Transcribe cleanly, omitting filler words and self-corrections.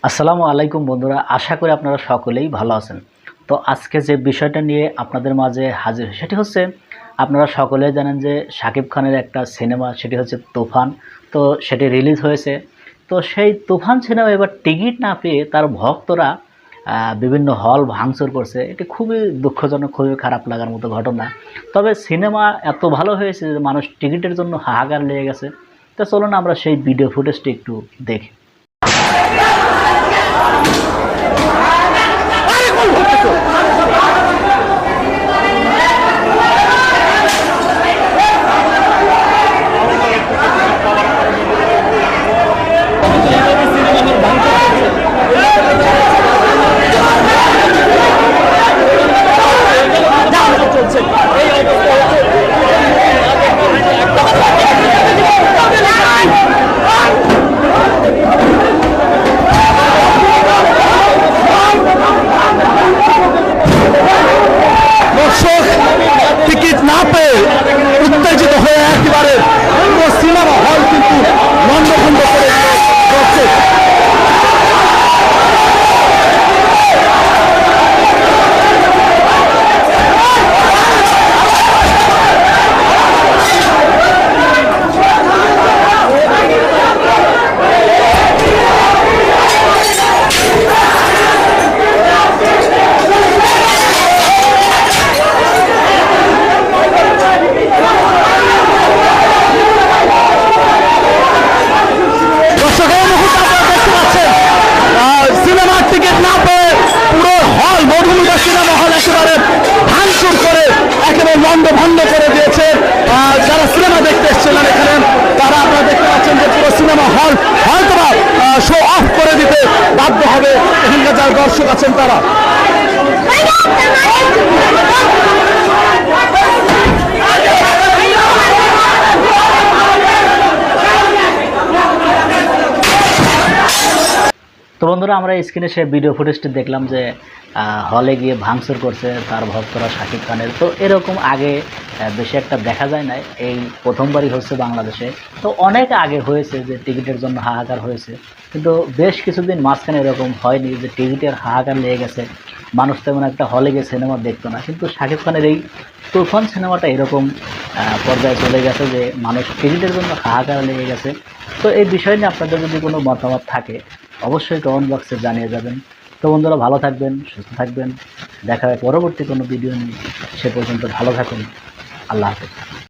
আসসালামু আলাইকুম বন্ধুরা, আশা করি আপনারা সকলেই ভালো আছেন। তো আজকে যে বিষয়টা নিয়ে আপনাদের মাঝে হাজির সেটি হচ্ছে, আপনারা সকলেই জানেন যে শাকিব খানের একটা সিনেমা সেটি হচ্ছে তুফান। তো সেটি রিলিজ হয়েছে। তো সেই তুফান সিনেমা এবার টিকিট না পেয়ে তার ভক্তরা বিভিন্ন হল ভাঙচুর করছে। এটি খুবই দুঃখজনক, খুবই খারাপ লাগার মতো ঘটনা। তবে সিনেমা এত ভালো হয়েছে যে মানুষ টিকিটের জন্য হাহাকার লেগে গেছে। তো চলুন আমরা সেই ভিডিও ফুটেজটি একটু দেখি। টিকিট না পেয়ে উত্তেজিত হয়ে একেবারে পুরো সিনেমা হল কিন্তু লন্ডভন্ড করে যাচ্ছে। লন্ডভন্ড করে দিয়েছে। যারা সিনেমা দেখতে এসেছিলেন এখানে, তারা আপনারা দেখতে পাচ্ছেন যে পুরো সিনেমা হল হয়তো শো অফ করে দিতে বাধ্য হবে এখানকার যারা দর্শক আছেন তারা। তো বন্ধুরা, আমরা স্ক্রিনে সে ভিডিও ফুটেজটি দেখলাম যে হলে গিয়ে ভাঙচুর করছে তার ভক্তরা শাকিব খানের। তো এরকম আগে বেশি একটা দেখা যায় না, এই প্রথমবারই হচ্ছে বাংলাদেশে। তো অনেক আগে হয়েছে যে টিকিটের জন্য হাহাকার হয়েছে, কিন্তু বেশ কিছুদিন মাঝখানে এরকম হয়নি যে টিকিটের হাহাকার লেগে গেছে, মানুষ তেমন একটা হলে গিয়ে সিনেমা দেখতো না। কিন্তু শাকিব খানের এই তুফান সিনেমাটা এরকম পর্যায়ে চলে গেছে যে মানুষ টিকিটের জন্য হাহাকার লেগে গেছে। তো এই বিষয় নিয়ে আপনাদের যদি কোনো মতামত থাকে অবশ্যই কমেন্ট বক্সে জানিয়ে যাবেন। তো বন্ধুরা, ভালো থাকবেন, সুস্থ থাকবেন। দেখা হয় পরবর্তী কোনো ভিডিও নিয়ে। সে পর্যন্ত ভালো থাকুন। আল্লাহ হাফেজ।